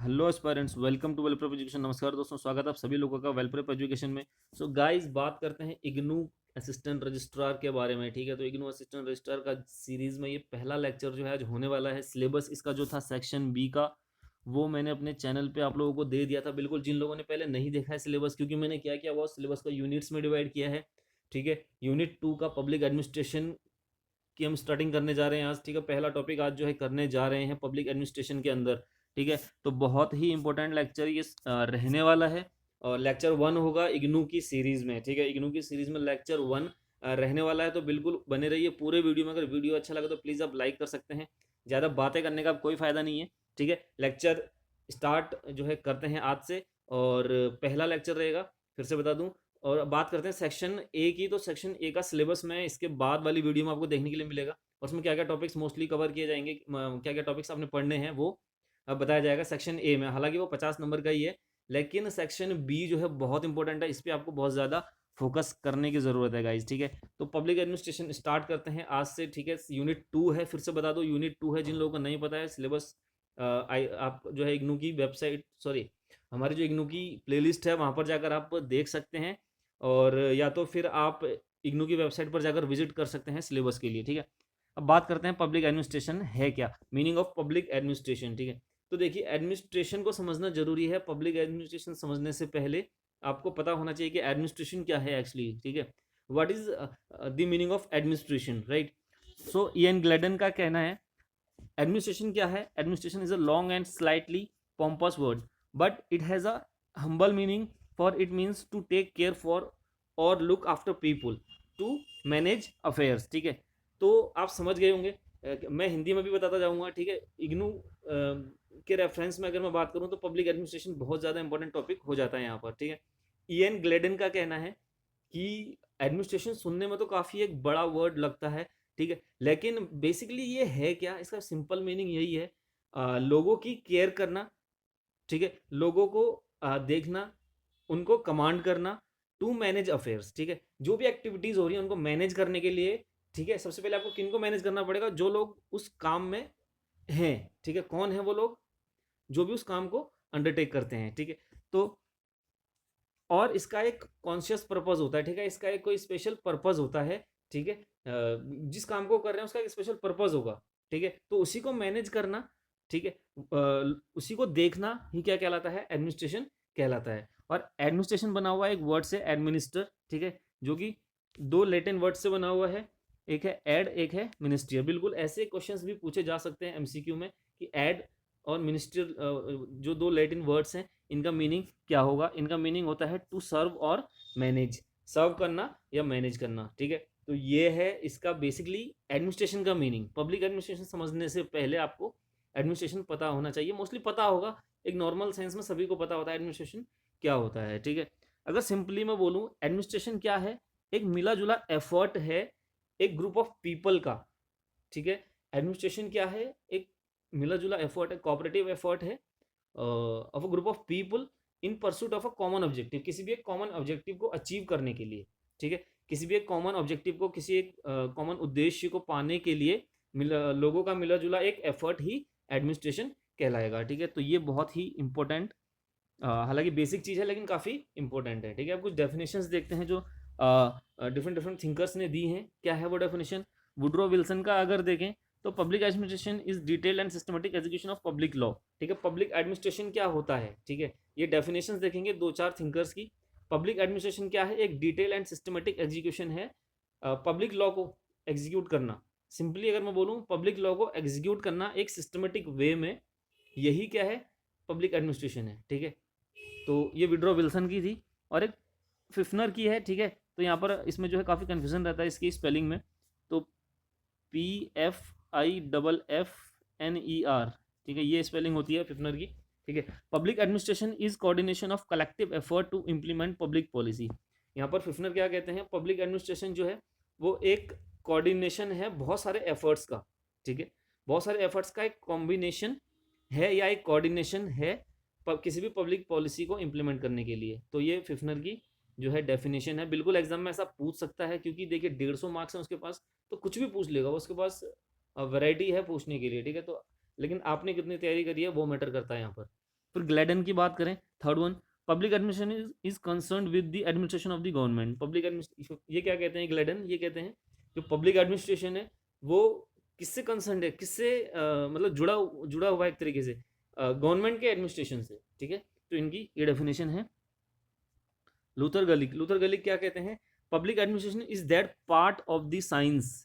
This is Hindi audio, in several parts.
Hello aspirants, welcome to well prep education. नमस्कार दोस्तों, स्वागत है आप सभी लोगों का वेल प्रेप एजुकेशन में। सो गाइस, बात करते हैं इग्नू असिस्टेंट रजिस्ट्रार के बारे में। ठीक है, तो इग्नू असिस्टेंट रजिस्ट्रार का सीरीज में ये पहला लेक्चर जो है आज होने वाला है। सिलेबस इसका जो था सेक्शन बी का, वो मैंने अपने चैनल पे आप लोगों को दे दिया था। बिल्कुल, जिन लोगों ने पहले नहीं देखा है सिलेबस, क्योंकि मैंने क्या किया वो सिलेबस को यूनिट्स में डिवाइड किया है। ठीक है, यूनिट 2 का पब्लिक एडमिनिस्ट्रेशन की हम स्टार्टिंग करने जा रहे हैं आज। ठीक है, पहला टॉपिक आज जो है करने जा रहे हैं पब्लिक एडमिनिस्ट्रेशन के अंदर। ठीक है, तो बहुत ही इंपॉर्टेंट लेक्चर ये रहने वाला है। और लेक्चर 1 होगा इग्नू की सीरीज में। ठीक है, इग्नू की सीरीज में लेक्चर 1 रहने वाला है, तो बिल्कुल बने रहिए पूरे वीडियो में। अगर वीडियो अच्छा लगे तो प्लीज़ आप लाइक कर सकते हैं। ज़्यादा बातें करने का कोई फ़ायदा नहीं है। ठीक है, लेक्चर स्टार्ट जो है करते हैं आज से। और पहला लेक्चर रहेगा, फिर से बता दूं। और बात करते हैं सेक्शन ए की, तो सेक्शन ए का सिलेबस में इसके बाद वाली वीडियो में आपको देखने के लिए मिलेगा। और उसमें क्या क्या टॉपिक्स मोस्टली कवर किए जाएंगे, क्या क्या टॉपिक्स आपने पढ़ने हैं, वो बताया जाएगा सेक्शन ए में। हालांकि वो 50 नंबर का ही है, लेकिन सेक्शन बी जो है बहुत इंपॉर्टेंट है। इस पर आपको बहुत ज़्यादा फोकस करने की ज़रूरत है गाइज। ठीक है, तो पब्लिक एडमिनिस्ट्रेशन स्टार्ट करते हैं आज से। ठीक है, यूनिट 2 है, फिर से बता दो यूनिट 2 है। जिन लोगों को नहीं पता है सिलेबस, आप जो है इग्नू की वेबसाइट, सॉरी, हमारी जो इग्नू की प्लेलिस्ट है वहाँ पर जाकर आप देख सकते हैं। और या तो फिर आप इग्नू की वेबसाइट पर जाकर विजिट कर सकते हैं सिलेबस के लिए। ठीक है, अब बात करते हैं पब्लिक एडमिनिस्ट्रेशन है क्या, मीनिंग ऑफ पब्लिक एडमिनिस्ट्रेशन। ठीक है, तो देखिए एडमिनिस्ट्रेशन को समझना जरूरी है। पब्लिक एडमिनिस्ट्रेशन समझने से पहले आपको पता होना चाहिए कि एडमिनिस्ट्रेशन क्या है एक्चुअली। ठीक है, what is the meaning of administration, right. So Ian Gladden का कहना है एडमिनिस्ट्रेशन क्या है। Administration is a long and slightly pompous word, but it has a humble meaning, for it means to take care for or look after people, to manage affairs। ठीक है, तो आप समझ गए होंगे। मैं हिंदी में भी बताता जाऊंगा। ठीक है, इग्नू के रेफरेंस में अगर मैं बात करूं तो पब्लिक एडमिनिस्ट्रेशन बहुत ज़्यादा इंपॉर्टेंट टॉपिक हो जाता है यहाँ पर। ठीक है, ईएन ग्लेडन का कहना है कि एडमिनिस्ट्रेशन सुनने में तो काफ़ी एक बड़ा वर्ड लगता है। ठीक है, लेकिन बेसिकली ये है क्या, इसका सिंपल मीनिंग यही है, लोगों की केयर करना। ठीक है, लोगों को देखना, उनको कमांड करना, टू मैनेज अफेयर्स। ठीक है, जो भी एक्टिविटीज हो रही है उनको मैनेज करने के लिए। ठीक है, सबसे पहले आपको किनको मैनेज करना पड़ेगा, जो लोग उस काम में हैं। ठीक है, कौन है वो लोग जो भी उस काम को अंडरटेक करते हैं। ठीक है, तो और इसका एक कॉन्शियस पर्पज होता है। ठीक है, इसका एक कोई स्पेशल पर्पज होता है। ठीक है, जिस काम को कर रहे हैं उसका एक स्पेशल पर्पज होगा। ठीक है, तो उसी को मैनेज करना, ठीक है, उसी को देखना ही क्या कहलाता है, एडमिनिस्ट्रेशन कहलाता है। और एडमिनिस्ट्रेशन बना हुआ है एक वर्ड से, एडमिनिस्टर। ठीक है, जो कि दो लैटिन वर्ड से बना हुआ है, एक है एड, एक है मिनिस्ट्रियर। बिल्कुल ऐसे क्वेश्चंस भी पूछे जा सकते हैं एमसीक्यू में कि एड और मिनिस्ट्रियल, जो दो लैटिन वर्ड्स हैं, इनका मीनिंग क्या होगा। इनका मीनिंग होता है टू सर्व और मैनेज, सर्व करना या मैनेज करना। ठीक है, तो ये है इसका बेसिकली एडमिनिस्ट्रेशन का मीनिंग। पब्लिक एडमिनिस्ट्रेशन समझने से पहले आपको एडमिनिस्ट्रेशन पता होना चाहिए, मोस्टली पता होगा, एक नॉर्मल सेंस में सभी को पता होता है एडमिनिस्ट्रेशन क्या होता है। ठीक है, अगर सिंपली मैं बोलूँ एडमिनिस्ट्रेशन क्या है, एक मिला जुला एफर्ट है एक ग्रुप ऑफ पीपल का। ठीक है, एडमिनिस्ट्रेशन क्या है, एक मिला जुला एफर्ट है, कोऑपरेटिव एफर्ट है of a group of people in pursuit of a common objective, किसी भी एक कॉमन ऑब्जेक्टिव को अचीव करने के लिए। ठीक है, किसी भी एक कॉमन ऑब्जेक्टिव को, किसी एक कॉमन उद्देश्य को पाने के लिए लोगों का मिला जुला एक एफर्ट ही एडमिनिस्ट्रेशन कहलाएगा। ठीक है, तो ये बहुत ही इंपॉर्टेंट, हालांकि बेसिक चीज़ है लेकिन काफ़ी इंपॉर्टेंट है। ठीक है, अब कुछ डेफिनेशंस देखते हैं जो डिफरेंट डिफरेंट थिंकर्स ने दी हैं। क्या है वो डेफिनेशन, वुड्रो विल्सन का अगर देखें तो public administration is detailed and systematic execution of public law. ठीक है, पब्लिक एडमिनिस्ट्रेशन क्या होता है। ठीक है, ये डेफिनेशंस देखेंगे दो चार थिंकर्स की। पब्लिक एडमिनिस्ट्रेशन क्या है, एक डिटेल एंड सिस्टमेटिक एग्जीक्यूशन है, पब्लिक लॉ को एग्जीक्यूट करना। सिंपली अगर मैं बोलूँ पब्लिक लॉ को एग्जीक्यूट करना एक सिस्टमेटिक वे में, यही क्या है, पब्लिक एडमिनिस्ट्रेशन है। ठीक है, तो ये विड्रो विल्सन की थी। और एक फिफ्नर की है। ठीक है, तो यहाँ पर इसमें जो है काफ़ी कन्फ्यूजन रहता है इसकी स्पेलिंग में, तो PFIFNER। ठीक है, ये स्पेलिंग होती है फिफ्नर की। ठीक है, public administration is coordination of collective effort to implement public policy. यहाँ पर फिफ्नर क्या कहते हैं, पब्लिक एडमिनिस्ट्रेशन जो है वो एक कोऑर्डिनेशन है बहुत सारे एफर्ट्स का। ठीक है, बहुत सारे एफर्ट्स का एक कॉम्बिनेशन है या एक कोऑर्डिनेशन है किसी भी पब्लिक पॉलिसी को इम्प्लीमेंट करने के लिए। तो ये फिफ्नर की जो है डेफिनेशन है। बिल्कुल एग्जाम में ऐसा पूछ सकता है, क्योंकि देखिए 150 मार्क्स हैं उसके पास, तो कुछ भी पूछ लेगा, उसके पास वैरायटी है पूछने के लिए। ठीक है, तो लेकिन आपने कितनी तैयारी करी है वो मैटर करता है यहाँ पर। फिर ग्लैडन की बात करें, third one, public administration is concern with the administration of the government. Public administration, ये क्या कहते हैं ग्लैडन, ये कहते हैं जो पब्लिक एडमिनिस्ट्रेशन है वो किससे कंसर्न है, किससे मतलब जुड़ा हुआ है एक तरीके से गवर्नमेंट के एडमिनिस्ट्रेशन से, ठीक है। तो इनकी ये डेफिनेशन है। लूथर गलिक क्या कहते हैं, public administration is that part of the science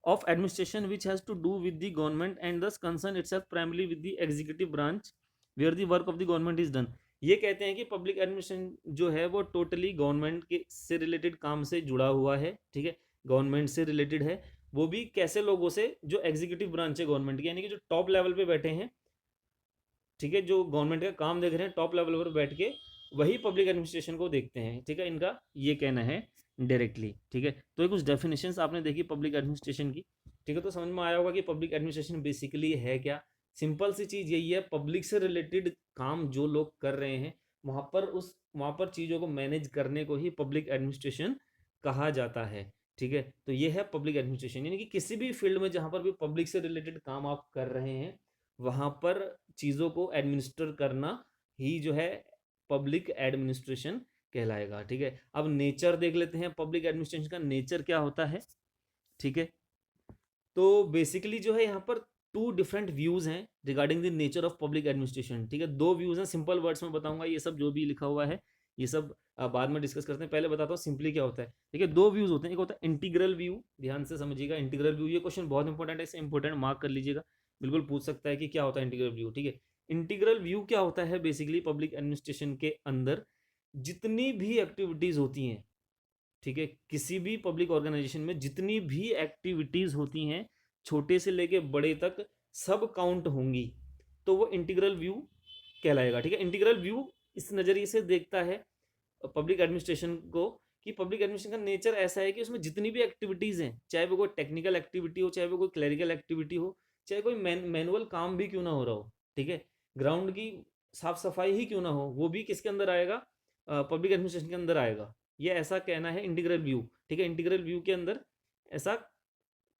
of administration which has to do with the government and thus concern itself primarily with the executive branch where the work of the government is done। ये कहते हैं कि पब्लिक एडमिनिस्ट्रेशन जो है वो टोटली गवर्नमेंट के से रिलेटेड काम से जुड़ा हुआ है, ठीक है, गवर्नमेंट से रिलेटेड है। वो भी कैसे लोगों से, जो एग्जीक्यूटिव ब्रांच है गवर्नमेंट की, यानी कि जो टॉप लेवल पे बैठे हैं, ठीक है, जो गवर्नमेंट का काम देख रहे हैं टॉप लेवल पर बैठ के, वही पब्लिक एडमिनिस्ट्रेशन को देखते हैं, ठीक है, इनका ये कहना है डायरेक्टली, ठीक है। तो ये कुछ डेफिनेशंस आपने देखी पब्लिक एडमिनिस्ट्रेशन की, ठीक है। तो समझ में आया होगा कि पब्लिक एडमिनिस्ट्रेशन बेसिकली है क्या। सिंपल सी चीज़ यही है, पब्लिक से रिलेटेड काम जो लोग कर रहे हैं वहाँ पर चीज़ों को मैनेज करने को ही पब्लिक एडमिनिस्ट्रेशन कहा जाता है, ठीक है। तो ये है पब्लिक एडमिनिस्ट्रेशन, यानी कि किसी भी फील्ड में जहाँ पर भी पब्लिक से रिलेटेड काम आप कर रहे हैं वहाँ पर चीज़ों को एडमिनिस्टर करना ही जो है पब्लिक एडमिनिस्ट्रेशन कहलाएगा, ठीक है। अब नेचर देख लेते हैं पब्लिक एडमिनिस्ट्रेशन का, नेचर क्या होता है, ठीक है। तो बेसिकली जो है यहाँ पर टू डिफरेंट व्यूज हैं regarding the nature of public administration, ठीक है। दो व्यूज हैं, सिंपल वर्ड्स में बताऊंगा, ये सब जो भी लिखा हुआ है ये सब बाद में डिस्कस करते हैं। पहले बताता हूँ सिंपली क्या होता है, ठीक है। दो व्यूज होते हैं, एक होता है इंटीग्रल व्यू, ध्यान से समझिएगा इंटीग्रल व्यू, ये क्वेश्चन बहुत इंपॉर्टेंट है, इसे इंपॉर्टेंट मार्क कर लीजिएगा, बिल्कुल पूछ सकता है कि क्या होता है इंटीग्रल व्यू, ठीक है। इंटीग्रल व्यू क्या होता है, बेसिकली पब्लिक एडमिनिस्ट्रेशन के अंदर जितनी भी एक्टिविटीज होती हैं, ठीक है, किसी भी पब्लिक ऑर्गेनाइजेशन में जितनी भी एक्टिविटीज होती हैं छोटे से लेके बड़े तक सब काउंट होंगी, तो वो इंटीग्रल व्यू कहलाएगा, ठीक है। इंटीग्रल व्यू इस नज़रिए से देखता है पब्लिक एडमिनिस्ट्रेशन को कि पब्लिक एडमिनिस्ट्रेशन का नेचर ऐसा है कि उसमें जितनी भी एक्टिविटीज़ हैं, चाहे वो कोई टेक्निकल एक्टिविटी हो, चाहे वो कोई क्लरिकल एक्टिविटी हो, चाहे कोई मैनुअल काम भी क्यों ना हो रहा हो, ठीक है, ग्राउंड की साफ सफाई ही क्यों ना हो, वो भी किसके अंदर आएगा, पब्लिक एडमिनिस्ट्रेशन के अंदर आएगा। ये ऐसा कहना है इंटीग्रल व्यू, ठीक है, इंटीग्रल व्यू के अंदर ऐसा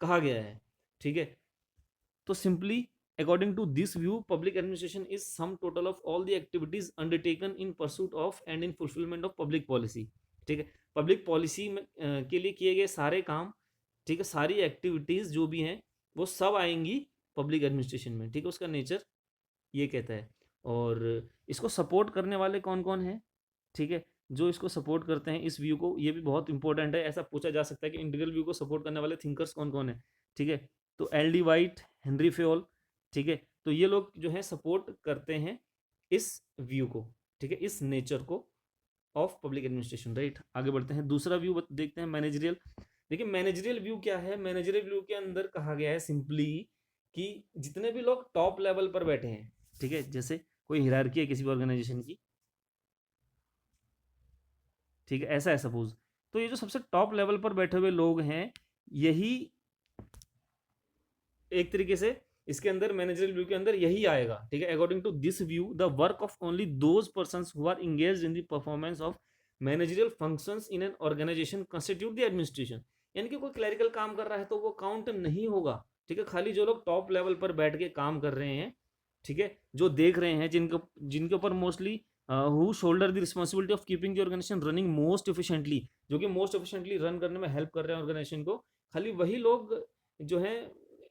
कहा गया है, ठीक है। तो simply according to this view public administration is sum total of all the activities undertaken in pursuit of and in fulfillment of public policy, ठीक है। पब्लिक पॉलिसी में के लिए किए गए सारे काम, ठीक है, सारी एक्टिविटीज जो भी हैं वो सब आएंगी पब्लिक एडमिनिस्ट्रेशन में, ठीक है, उसका नेचर ये कहता है। और इसको सपोर्ट करने वाले कौन कौन हैं, ठीक है, जो इसको सपोर्ट करते हैं इस व्यू को, ये भी बहुत इंपॉर्टेंट है, ऐसा पूछा जा सकता है कि इंटीग्रल व्यू को सपोर्ट करने वाले थिंकर्स कौन कौन है, ठीक है। तो L D white, Henry Fayol, ठीक है, तो ये लोग जो है सपोर्ट करते हैं इस व्यू को, ठीक है, इस नेचर को ऑफ पब्लिक एडमिनिस्ट्रेशन, राइट। आगे बढ़ते हैं, दूसरा व्यू देखते हैं मैनेजरियल। देखिए मैनेजरियल व्यू क्या है, मैनेजरियल व्यू के अंदर कहा गया है सिंपली कि जितने भी लोग टॉप लेवल पर बैठे हैं, ठीक है, जैसे कोई हिरार्की है किसी भी ऑर्गेनाइजेशन की, ठीक है, ऐसा है सपोज, तो ये जो सबसे टॉप लेवल पर बैठे हुए लोग हैं यही एक तरीके से इसके अंदर मैनेजरियल व्यू के अंदर यही आएगा, ठीक है। According to this view the work of only those persons who are engaged in the performance of managerial functions in an organisation constitute the administration, यानी कि कोई क्लरिकल काम कर रहा है तो वो काउंट नहीं होगा, ठीक है। खाली जो लोग टॉप लेवल पर बैठ के काम कर रहे हैं, ठीक है, जो देख रहे हैं, जिनके जिनके ऊपर mostly who shoulder the responsibility of keeping the organisation running most efficiently, जो कि मोस्ट एफिशिएंटली रन करने में हेल्प कर रहे हैं ऑर्गेनाइजेशन को, खाली वही लोग जो है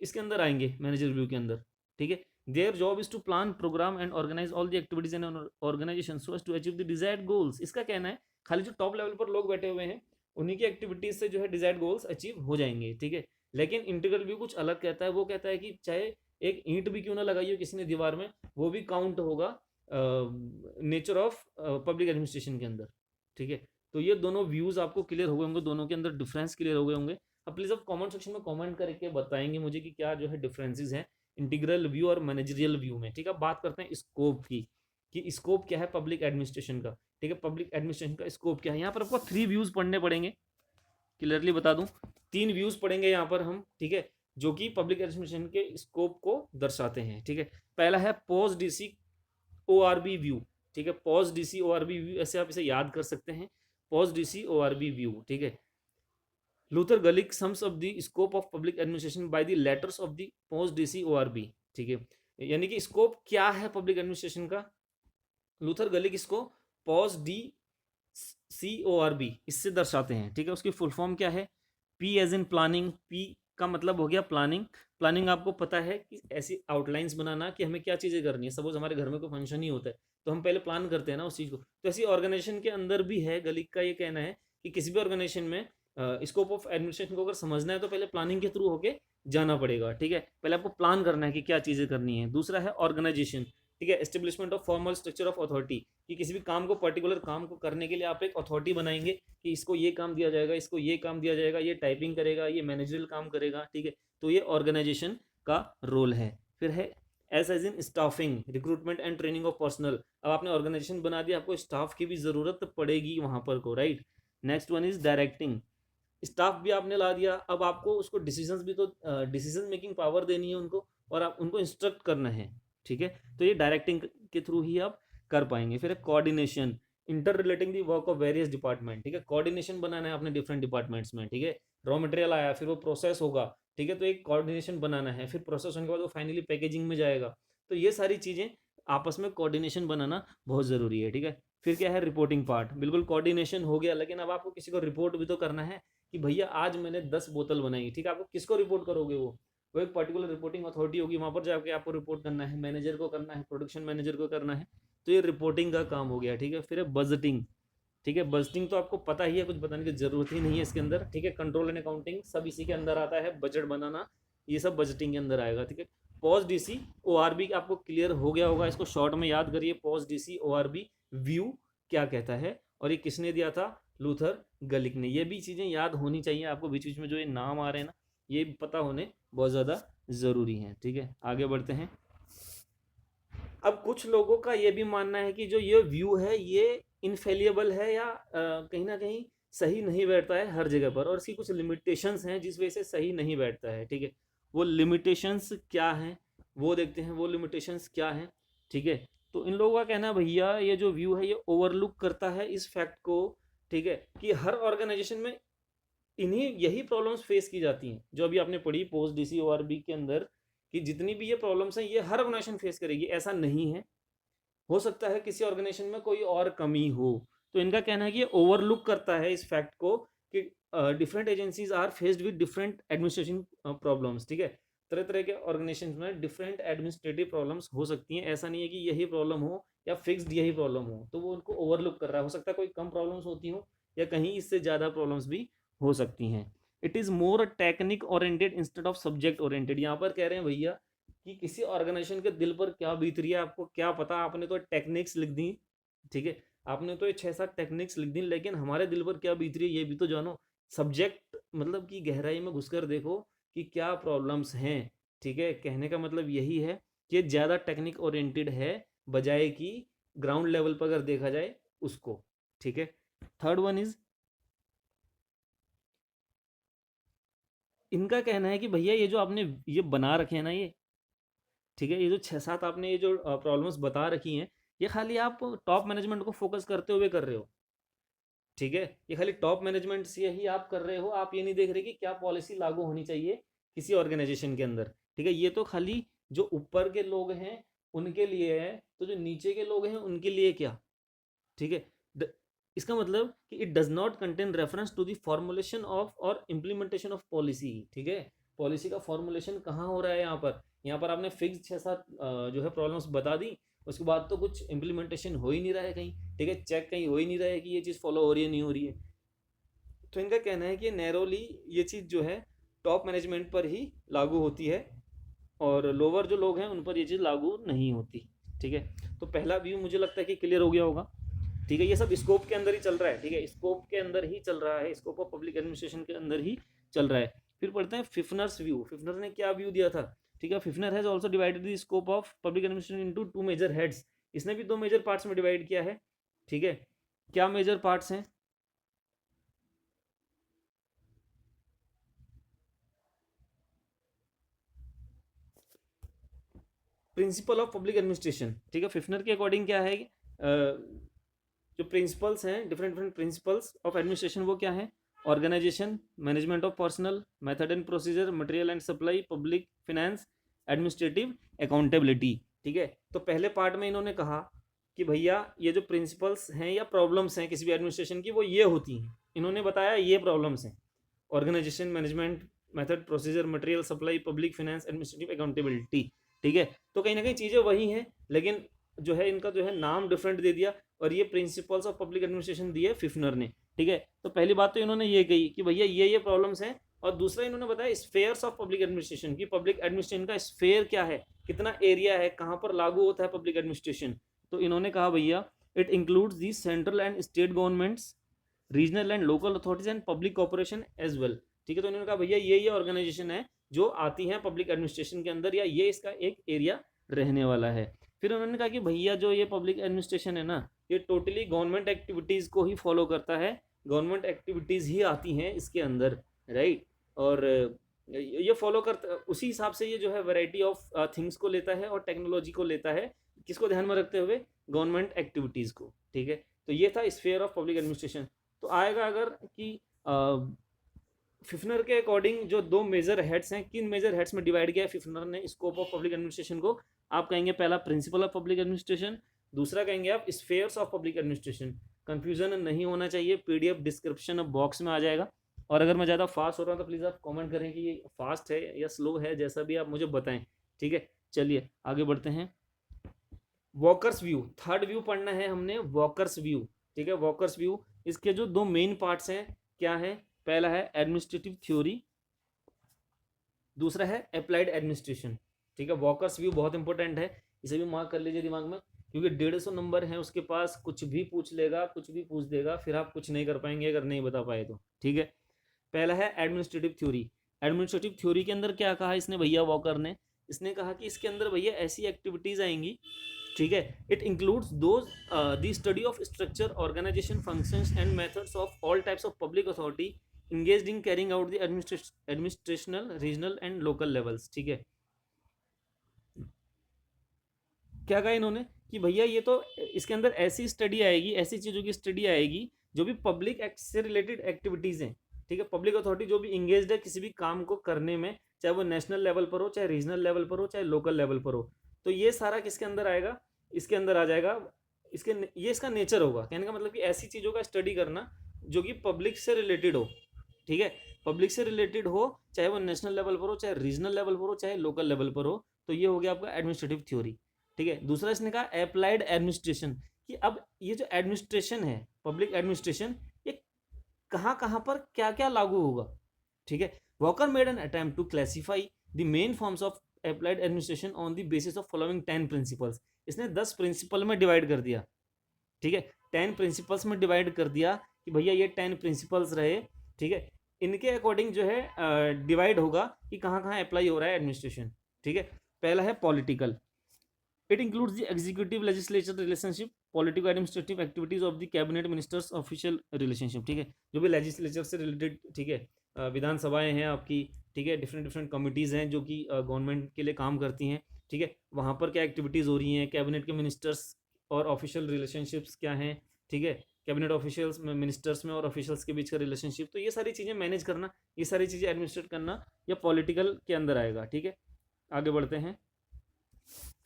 इसके अंदर आएंगे मैनेजर व्यू के अंदर, ठीक है। Their job is to plan programme and organise all the activities in organisation so as to achieve the desired goals. इसका कहना है खाली जो टॉप लेवल पर लोग बैठे हुए हैं उन्हीं की एक्टिविटीज से जो है डिजायर्ड गोल्स अचीव हो जाएंगे, ठीक है। लेकिन इंटीग्रल व्यू कुछ अलग कहता है, वो कहता है कि चाहे एक ईंट भी क्यों ना लगाई हो किसी ने दीवार में, वो भी काउंट होगा नेचर ऑफ पब्लिक एडमिनिस्ट्रेशन के अंदर, ठीक है। तो ये दोनों व्यूज आपको क्लियर हो गए होंगे, दोनों के अंदर डिफरेंस क्लियर हो गए होंगे। अब प्लीज आप कमेंट सेक्शन में कमेंट करके बताएंगे मुझे कि क्या जो है डिफरेंसेस हैं इंटीग्रल व्यू और मैनेजरियल व्यू में, ठीक है। अब बात करते हैं स्कोप की कि स्कोप क्या है पब्लिक एडमिनिस्ट्रेशन का, ठीक है, पब्लिक एडमिनिस्ट्रेशन का स्कोप क्या है। यहाँ पर आपको 3 व्यूज पढ़ने पड़ेंगे, क्लियरली बता दूं 3 व्यूज पढ़ेंगे यहाँ पर हम, ठीक है, जो कि पब्लिक एडमिनिस्ट्रेशन के स्कोप को दर्शाते हैं, ठीक है। पहला है पोस्ट डीसी ओआरबी व्यू, ठीक है, पोस्ट डीसी ओआरबी व्यू, ऐसे आप इसे याद कर सकते हैं, पोस्ट डीसी ओआरबी व्यू, ठीक है। Luther Gulick sums of the scope of public administration by the letters of the POSDCORB, ठीक है, यानी कि स्कोप क्या है पब्लिक एडमिनिस्ट्रेशन का, लूथर गलिक इसको पॉज डी CORB इससे दर्शाते हैं, ठीक है। उसकी फुल फॉर्म क्या है? P as in planning, P का मतलब हो गया प्लानिंग। प्लानिंग आपको पता है कि ऐसी आउटलाइंस बनाना कि हमें क्या चीज़ें करनी है। सपोज हमारे घर में कोई फंक्शन ही होता है तो हम पहले प्लान करते हैं ना उस चीज़ को। तो ऐसी ऑर्गेनाइजेशन के अंदर भी है, गलिक का ये कहना है कि किसी भी ऑर्गेनाइजेशन में स्कोप ऑफ एडमिनिस्ट्रेशन को अगर समझना है तो पहले प्लानिंग के थ्रू होके जाना पड़ेगा, ठीक है। पहले आपको प्लान करना है कि क्या चीज़ें करनी है। दूसरा है ऑर्गेनाइजेशन, ठीक है, establishment of formal structure of authority, कि किसी भी काम को, पर्टिकुलर काम को करने के लिए आप एक अथॉरिटी बनाएंगे कि इसको ये काम दिया जाएगा, इसको ये काम दिया जाएगा, ये टाइपिंग करेगा, ये मैनेजरियल काम करेगा, ठीक है। तो ये ऑर्गेनाइजेशन का रोल है। फिर है as in staffing, recruitment and training of personnel. अब आपने ऑर्गेनाइजेशन बना दिया, आपको स्टाफ की भी जरूरत पड़ेगी वहां पर को, right. Next one is directing, staff भी आपने ला दिया, अब आपको उसको डिसीजंस भी तो डिसीजन मेकिंग पावर देनी है उनको, और आप उनको इंस्ट्रक्ट करना है, ठीक है। तो ये डायरेक्टिंग के थ्रू ही आप कर पाएंगे। फिर coordination, inter relating the work of various department, ठीक है। कोऑर्डिनेशन बनाना है अपने डिफरेंट डिपार्टमेंट्स में, ठीक है। रॉ मटेरियल आया, फिर वो प्रोसेस होगा, ठीक है। तो एक कोऑर्डिनेशन बनाना है, फिर प्रोसेस होने के बाद वो फाइनली पैकेजिंग में जाएगा। तो ये सारी चीज़ें आपस में कोऑर्डिनेशन बनाना बहुत ज़रूरी है, ठीक है। फिर क्या है रिपोर्टिंग पार्ट, बिल्कुल कोऑर्डिनेशन हो गया, लेकिन अब आपको किसी को रिपोर्ट भी तो करना है कि भैया आज मैंने 10 बोतल बनाई, ठीक है। आपको किसको रिपोर्ट करोगे? वो एक पर्टिकुलर रिपोर्टिंग अथॉरिटी होगी, वहां पर जाके आपको रिपोर्ट करना है, मैनेजर को करना है, प्रोडक्शन मैनेजर को करना है। तो ये रिपोर्टिंग का काम हो गया, ठीक है। फिर है बजटिंग, ठीक है। बजटिंग तो आपको पता ही है, कुछ बताने की जरूरत ही नहीं है इसके अंदर, ठीक है। कंट्रोल एंड अकाउंटिंग सब इसी के अंदर आता है, बजट बनाना ये सब बजटिंग के अंदर आएगा, ठीक है। पॉज DCORB आपको क्लियर हो गया होगा, इसको शॉर्ट में याद करिए। पॉज DCORB व्यू क्या कहता है, और ये किसने दिया था? लूथर गलिक ने। ये भी चीज़ें याद होनी चाहिए आपको, बीच बीच में जो ये नाम आ रहे हैं ना, ये पता होने बहुत ज़्यादा ज़रूरी है, ठीक है। आगे बढ़ते हैं। अब कुछ लोगों का ये भी मानना है कि जो ये व्यू है ये इनफेलिएबल है, या कहीं ना कहीं सही नहीं बैठता है हर जगह पर, और इसकी कुछ लिमिटेशंस हैं जिस वजह से सही नहीं बैठता है, ठीक है। वो लिमिटेशंस क्या हैं वो देखते हैं, वो लिमिटेशंस क्या हैं, ठीक है। तो इन लोगों का कहना है भैया ये जो व्यू है ये ओवरलुक करता है इस फैक्ट को, ठीक है, कि हर ऑर्गेनाइजेशन में इन्हीं यही प्रॉब्लम्स फेस की जाती हैं जो अभी आपने पढ़ी पोस्ट DCORB के अंदर, कि जितनी भी ये प्रॉब्लम्स हैं ये हर ऑर्गेनाइजेशन फेस करेगी, ऐसा नहीं है। हो सकता है किसी ऑर्गेनाइजेशन में कोई और कमी हो। तो इनका कहना है कि ये ओवरलुक करता है इस फैक्ट को कि different agencies are faced with different administration problems, ठीक है। तरह तरह के ऑर्गेनाइजेशन में डिफरेंट एडमिनिस्ट्रेटिव प्रॉब्लम्स हो सकती हैं, ऐसा नहीं है कि यही प्रॉब्लम हो या फिक्स्ड यही प्रॉब्लम हो। तो वो उनको ओवरलुक कर रहा है, हो सकता है कोई कम प्रॉब्लम्स होती हो या कहीं इससे ज़्यादा प्रॉब्लम्स भी हो सकती हैं। It is more technique oriented instead of subject oriented. यहाँ पर कह रहे हैं भैया कि किसी ऑर्गेनाइजेशन के दिल पर क्या बीत रही है आपको क्या पता, आपने तो टेक्निक्स लिख दी, ठीक है। आपने तो ये 6-7 टेक्निक्स लिख दी, लेकिन हमारे दिल पर क्या बीत रही है ये भी तो जानो। सब्जेक्ट मतलब कि गहराई में घुसकर देखो कि क्या प्रॉब्लम्स हैं, ठीक है। कहने का मतलब यही है कि ज़्यादा टेक्निक ओरिएंटेड है बजाय कि ग्राउंड लेवल पर अगर देखा जाए उसको, ठीक है। थर्ड वन इज, इनका कहना है कि भैया ये जो आपने ये बना रखे हैं ना ये, ठीक है, ये जो 6-7 आपने ये जो प्रॉब्लम्स बता रखी हैं ये खाली आप टॉप मैनेजमेंट को फोकस करते हुए कर रहे हो, ठीक है। ये खाली टॉप मैनेजमेंट से ही आप कर रहे हो, आप ये नहीं देख रहे कि क्या पॉलिसी लागू होनी चाहिए किसी ऑर्गेनाइजेशन के अंदर, ठीक है। ये तो खाली जो ऊपर के लोग हैं उनके लिए है, तो जो नीचे के लोग हैं उनके लिए क्या, ठीक है। इसका मतलब कि it does not contain reference to the formulation of और इम्प्लीमेंटेशन ऑफ पॉलिसी, ठीक है। पॉलिसी का फॉर्मुलेशन कहाँ हो रहा है यहाँ पर? यहाँ पर आपने फिक्स 6-7 जो है प्रॉब्लम्स बता दी, उसके बाद तो कुछ इम्प्लीमेंटेशन हो ही नहीं रहा है कहीं, ठीक है। चेक कहीं हो ही नहीं रहा है कि ये चीज़ फॉलो हो रही है नहीं हो रही है। तो इनका कहना है कि नैरोली ये चीज़ जो है टॉप मैनेजमेंट पर ही लागू होती है और लोअर जो लोग हैं उन पर ये चीज़ लागू नहीं होती, ठीक है। तो पहला व्यू मुझे लगता है कि क्लियर हो गया होगा, ठीक है। ये सब स्कोप के अंदर ही चल रहा है, ठीक है, स्कोप के अंदर ही चल रहा है, स्कोप ऑफ पब्लिक एडमिनिस्ट्रेशन के अंदर ही चल रहा है। फिर पढ़ते हैं फिफनर्स व्यू। फिफनर ने क्या व्यू दिया था, ठीक है। Pfiffner has also divided the scope of public administration into 2 major heads. इसने भी 2 मेजर पार्ट्स में डिवाइड किया है, ठीक है। क्या मेजर पार्ट्स हैं? प्रिंसिपल ऑफ पब्लिक एडमिनिस्ट्रेशन, ठीक है। फिफनर के अकॉर्डिंग क्या है जो प्रिंसिपल्स हैं, different different principles of administration, वो क्या है? Organisation, management of personnel, method and procedure, material and supply, public finance, administrative accountability, ठीक है। तो पहले पार्ट में इन्होंने कहा कि भैया ये जो प्रिंसिपल्स हैं या प्रॉब्लम्स हैं किसी भी एडमिनिस्ट्रेशन की वो ये होती हैं, इन्होंने बताया ये प्रॉब्लम्स हैं, organisation, management, method, procedure, material supply, public finance, administrative accountability. ठीक है, तो कहीं ना कहीं चीज़ें वही हैं, लेकिन जो है इनका जो है नाम डिफरेंट दे दिया, और ये प्रिंसिपल्स ऑफ पब्लिक एडमिनिस्ट्रेशन दिए फिफ्नर ने। ठीक है, तो पहली बात तो इन्होंने ये कही कि भैया ये प्रॉब्लम्स हैं, और दूसरा इन्होंने बताया स्फेयर्स ऑफ पब्लिक एडमिनिस्ट्रेशन की, पब्लिक एडमिनिस्ट्रेशन का स्फेयर क्या है, कितना एरिया है, कहाँ पर लागू होता है पब्लिक एडमिनिस्ट्रेशन। तो इन्होंने कहा भैया it includes the central and state governments, regional and local authorities and public corporation as well. ठीक है, तो इन्होंने कहा भैया ये ऑर्गेनाइजेशन है जो आती हैं पब्लिक एडमिनिस्ट्रेशन के अंदर, या ये इसका एक एरिया रहने वाला है। फिर उन्होंने कहा कि भैया जो ये पब्लिक एडमिनिस्ट्रेशन है ना, ये टोटली गवर्नमेंट एक्टिविटीज़ को ही फॉलो करता है, गवर्नमेंट एक्टिविटीज़ ही आती हैं इसके अंदर, राइट। और ये फॉलो करता, उसी हिसाब से ये जो है वैरायटी ऑफ थिंग्स को लेता है और टेक्नोलॉजी को लेता है, किसको ध्यान में रखते हुए, गवर्नमेंट एक्टिविटीज़ को। ठीक है, तो ये था स्फेयर ऑफ पब्लिक एडमिनिस्ट्रेशन। तो आएगा अगर कि फिफ्नर के अकॉर्डिंग जो दो मेजर हेड्स हैं, किन मेजर हेड्स में डिवाइड किया है फिफ्नर ने स्कोप ऑफ पब्लिक एडमिनिस्ट्रेशन को, आप कहेंगे पहला प्रिंसिपल ऑफ पब्लिक एडमिनिस्ट्रेशन, दूसरा कहेंगे आप spheres of public administration. Confusion नहीं होना चाहिए, पीडीएफ डिस्क्रिप्शन बॉक्स में आ जाएगा। और अगर मैं ज़्यादा फास्ट हो रहा हूँ तो प्लीज़ आप कमेंट करें कि ये फास्ट है या स्लो है, जैसा भी आप मुझे बताएं। ठीक है, चलिए आगे बढ़ते हैं। वॉकर्स व्यू, थर्ड व्यू पढ़ना है हमने, वॉकर्स व्यू। ठीक है, वॉकर्स व्यू, इसके जो दो मेन पार्ट्स हैं क्या है, पहला है एडमिनिस्ट्रेटिव थ्योरी, दूसरा है अप्लाइड एडमिनिस्ट्रेशन। ठीक है, वॉकर्स व्यू बहुत इंपॉर्टेंट है, इसे भी मार्क कर लीजिए दिमाग में, क्योंकि 150 नंबर है उसके पास, कुछ भी पूछ लेगा, कुछ भी पूछ देगा, फिर आप कुछ नहीं कर पाएंगे अगर नहीं बता पाए तो। ठीक है, पहला है एडमिनिस्ट्रेटिव थ्योरी। एडमिनिस्ट्रेटिव थ्योरी के अंदर क्या कहा इसने भैया वॉकर ने, इसने कहा कि इसके अंदर भैया ऐसी एक्टिविटीज आएंगी, ठीक है, it includes those the study of structure, organisation, functions and methods of all types of public authority engaged in carrying out the administrational, regional and local levels। ठीक है, क्या कहा इन्होंने कि भैया ये तो इसके अंदर ऐसी स्टडी आएगी, ऐसी चीज़ों की स्टडी आएगी जो भी पब्लिक एक्ट से रिलेटेड एक्टिविटीज़ हैं। ठीक है, पब्लिक अथॉरिटी जो भी इंगेज्ड है किसी भी काम को करने में, चाहे वो नेशनल लेवल पर हो, चाहे रीजनल लेवल पर हो, चाहे लोकल लेवल पर हो, तो ये सारा किसके अंदर आएगा, इसके अंदर आ जाएगा। इसके ये इसका नेचर होगा, कहने का मतलब कि ऐसी चीज़ों का स्टडी करना जो कि पब्लिक से रिलेटेड हो। ठीक है, पब्लिक से रिलेटेड हो, चाहे वो नेशनल लेवल पर हो, चाहे रीजनल लेवल पर हो, चाहे लोकल लेवल पर हो, तो ये हो गया आपका एडमिनिस्ट्रेटिव थ्योरी। ठीक है, दूसरा इसने कहा अप्लाइड एडमिनिस्ट्रेशन, कि अब ये जो एडमिनिस्ट्रेशन है, पब्लिक एडमिनिस्ट्रेशन, ये कहाँ कहाँ पर क्या क्या लागू होगा। ठीक है, Walker made an attempt to classify the main forms of applied administration on the basis of following 10 principles. इसने 10 प्रिंसिपल में डिवाइड कर दिया। ठीक है, 10 प्रिंसिपल्स में डिवाइड कर दिया कि भैया ये 10 प्रिंसिपल्स रहे। ठीक है, इनके अकॉर्डिंग जो है डिवाइड होगा कि कहाँ कहाँ अप्लाई हो रहा है एडमिनिस्ट्रेशन। ठीक है, पहला है political, it includes the executive legislature relationship, political administrative activities of the cabinet ministers official relationship. ठीक है, जो भी लेजिस्लेचर से रिलेटेड, ठीक है, विधानसभाएं हैं आपकी, ठीक है, डिफरेंट डिफरेंट कमिटीज़ हैं जो कि गवर्नमेंट के लिए काम करती हैं। ठीक है, वहाँ पर क्या एक्टिविटीज़ हो रही हैं, कैबिनेट के मिनिस्टर्स और ऑफिशियल रिलेशनशिप्स क्या हैं। ठीक है, कैबिनेट ऑफिशियल्स में, मिनिस्टर्स में और ऑफिशियल्स के बीच का रिलेशनशिप, तो ये सारी चीज़ें मैनेज करना, ये सारी चीज़ें एडमिनिस्ट्रेट करना, या पॉलिटिकल के अंदर आएगा। ठीक है, आगे बढ़ते हैं।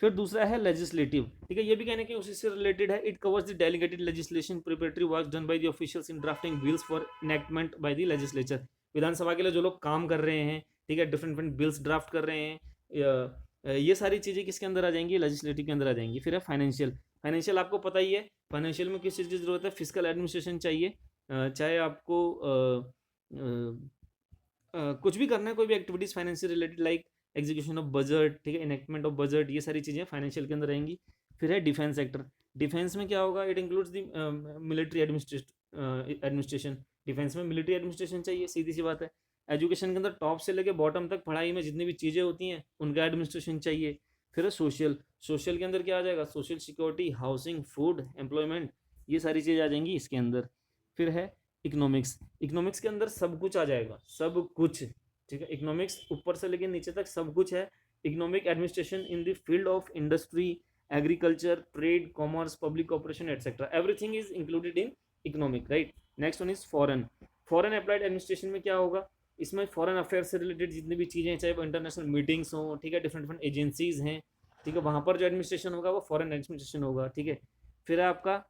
फिर दूसरा है लेजिस्लेटिव। ठीक है, ये भी कहने के उसी से रिलेटेड है, it covers the delegated legislation, preparatory work done by the officials in drafting bills for enactment by the legislature. विधानसभा के लिए जो लोग काम कर रहे हैं, ठीक है, डिफरेंट डिफरेंट बिल्स ड्राफ्ट कर रहे हैं, ये सारी चीज़ें किसके अंदर आ जाएंगी, लेजिस्लेटिव के अंदर आ जाएंगी। फिर है फाइनेंशियल। फाइनेंशियल आपको पता ही है, फाइनेंशियल में किस चीज़ की जरूरत है, फिजिकल एडमिनिस्ट्रेशन चाहिए, चाहे आपको कुछ भी करना है, कोई भी activities financial related, like execution of budget, ठीक है, इनेक्टमेंट ऑफ बजट, ये सारी चीज़ें फाइनेंशियल के अंदर रहेंगी। फिर है डिफेंस सेक्टर। डिफेंस में क्या होगा, it includes the military administration. Defence में मिलिट्री एडमिनिस्ट्रेशन चाहिए, सीधी सी बात है। एजुकेशन के अंदर टॉप से लेकर बॉटम तक पढ़ाई में जितनी भी चीज़ें होती हैं उनका एडमिनिस्ट्रेशन चाहिए। फिर है सोशल। सोशल के अंदर क्या आ जाएगा, social security, housing, food, employment, ये सारी चीज़ें आ जाएंगी इसके अंदर। फिर है इकोनॉमिक्स। इकोनॉमिक्स के अंदर सब कुछ आ जाएगा, सब कुछ। ठीक है, इकोनॉमिक्स ऊपर से लेकर नीचे तक सब कुछ है। Economic administration in the field of industry, agriculture, trade, commerce, public corporation etcetera, everything is included in economic, right. Next one is foreign. Foreign applied administration में क्या होगा, इसमें फॉरेन अफेयर से रिलेटेड जितनी भी चीज़ें हैं, चाहे वो इंटरनेशनल मीटिंग्स हों, ठीक है, डिफरेंट डिफरेंट एजेंसीज हैं, ठीक है, वहाँ पर जो एडमिनिस्ट्रेशन होगा वो फॉरेन एडमिनिस्ट्रेशन होगा। ठीक है, फिर है आपका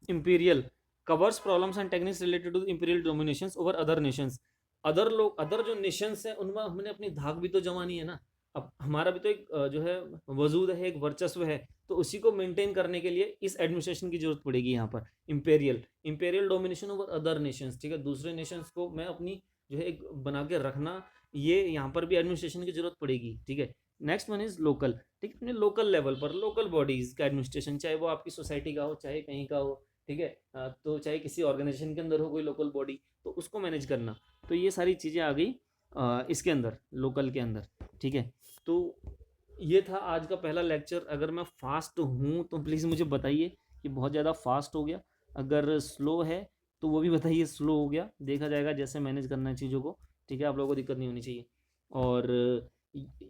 imperial, covers problems and techniques related to imperial dominations over other nations. Other लोग, अदर जो नेशंस हैं उनमें हमने अपनी धाक भी तो जमानी है ना। अब हमारा भी तो एक जो है वजूद है, एक वर्चस्व है, तो उसी को मेंटेन करने के लिए इस एडमिनिस्ट्रेशन की जरूरत पड़ेगी यहाँ पर। Imperial, imperial domination over other Nations, ठीक है, दूसरे नेशंस को मैं अपनी जो है एक बना के रखना, ये यहाँ पर भी एडमिनिस्ट्रेशन की जरूरत पड़ेगी, ठीक है। नेक्स्ट वन इज लोकल, ठीक है, अपने लोकल लेवल पर लोकल बॉडीज का एडमिनिस्ट्रेशन, चाहे वो आपकी सोसाइटी का हो, चाहे कहीं का हो, ठीक है, तो चाहे किसी ऑर्गेनाइजेशन के अंदर हो कोई लोकल बॉडी, तो उसको मैनेज करना। तो ये सारी चीज़ें आ गई इसके अंदर, लोकल के अंदर, ठीक है। तो ये था आज का पहला लेक्चर। अगर मैं फास्ट हूँ तो प्लीज़ मुझे बताइए कि बहुत ज़्यादा फास्ट हो गया, अगर स्लो है तो वो भी बताइए स्लो हो गया, देखा जाएगा जैसे मैनेज करना है चीज़ों को, ठीक है, आप लोगों को दिक्कत नहीं होनी चाहिए। और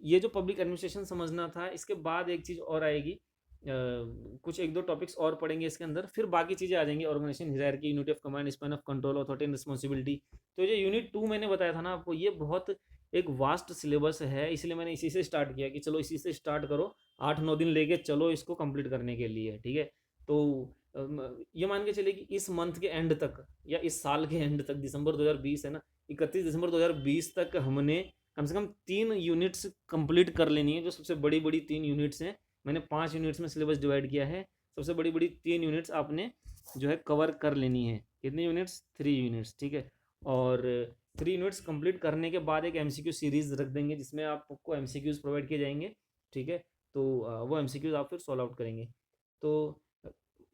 ये जो पब्लिक एडमिनिस्ट्रेशन समझना था, इसके बाद एक चीज़ और आएगी, कुछ एक दो टॉपिक्स और पढ़ेंगे इसके अंदर, फिर बाकी चीज़ें आ जाएंगी, organisation, hierarchy, unity of command, span of control, authority and responsibility. तो ये यूनिट 2 मैंने बताया था ना आपको, ये बहुत एक वास्ट सिलेबस है, इसलिए मैंने इसी से स्टार्ट किया कि चलो इसी से स्टार्ट करो, 8-9 दिन लेके चलो इसको कंप्लीट करने के लिए, ठीक है। तो ये मान के चलिए कि इस मंथ के एंड तक या इस साल के एंड तक, दिसंबर 2020 है ना, 31 दिसंबर 2020 तक हमने कम से कम 3 यूनिट्स कंप्लीट कर लेनी है, जो सबसे बड़ी बड़ी 3 यूनिट्स हैं। मैंने 5 यूनिट्स में सिलेबस डिवाइड किया है, सबसे बड़ी बड़ी 3 यूनिट्स आपने जो है कवर कर लेनी है। कितनी यूनिट्स? 3 यूनिट्स, ठीक है। और 3 यूनिट्स कंप्लीट करने के बाद एक एमसीक्यू सीरीज रख देंगे जिसमें आपको एमसीक्यूज प्रोवाइड किए जाएंगे, ठीक है। तो वो एमसीक्यूज आप फिर सॉल्व आउट करेंगे। तो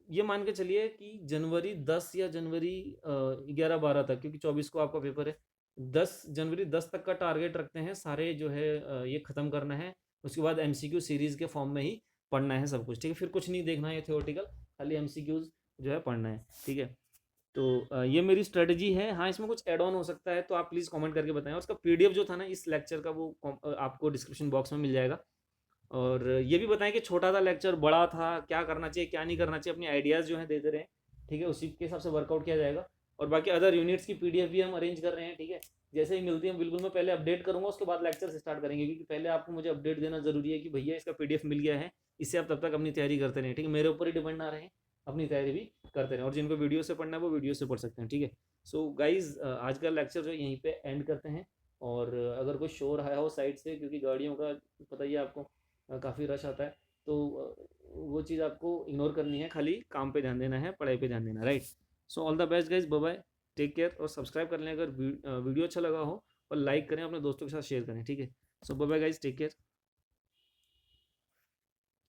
ये मान के चलिए कि जनवरी 10 या जनवरी 11-12 तक, क्योंकि 24 को आपका पेपर है, 10 जनवरी 10 तक का टारगेट रखते हैं, सारे जो है ये ख़त्म करना है। उसके बाद एमसीक्यू सीरीज़ के फॉर्म में ही पढ़ना है सब कुछ, ठीक है, फिर कुछ नहीं देखना है थ्योरेटिकल, खाली एमसीक्यूज जो है पढ़ना है, ठीक है। तो ये मेरी स्ट्रेटजी है। हाँ, इसमें कुछ एड ऑन हो सकता है तो आप प्लीज़ कमेंट करके बताएं। और उसका पीडीएफ जो था ना इस लेक्चर का, वो आपको डिस्क्रिप्शन बॉक्स में मिल जाएगा। और ये भी बताएं कि छोटा सा लेक्चर, बड़ा था, क्या करना चाहिए क्या नहीं करना चाहिए, अपनी आइडियाज़ जो है देते रहें, ठीक है, उसी के हिसाब से वर्कआउट किया जाएगा। और बाकी अदर यूनिट्स की पीडीएफ भी हम अरेंज कर रहे हैं, ठीक है, जैसे ही मिलती है बिल्कुल मैं पहले अपडेट करूंगा, उसके बाद लेक्चर से स्टार्ट करेंगे, क्योंकि पहले आपको मुझे अपडेट देना जरूरी है कि भैया इसका पीडीएफ मिल गया है। इससे आप तब तक अपनी तैयारी करते रहें, ठीक है, मेरे ऊपर ही डिपेंड ना रहें, अपनी तैयारी भी करते रहें। और जिनको वीडियो से पढ़ना है वो वीडियो से पढ़ सकते हैं, ठीक है। सो गाइज, आज का लेक्चर जो यहीं पे एंड करते हैं। और अगर कोई शोर आया हो साइड से, क्योंकि गाड़ियों का पता ही है आपको, काफ़ी रश आता है, तो वो चीज़ आपको इग्नोर करनी है, खाली काम पे ध्यान देना है, पढ़ाई पे ध्यान देना, right. So all the best guys, bye bye, take care. और सब्सक्राइब कर लें अगर वीडियो अच्छा लगा हो, और लाइक करें, अपने दोस्तों के साथ शेयर करें, ठीक है। So bye bye guys, take care.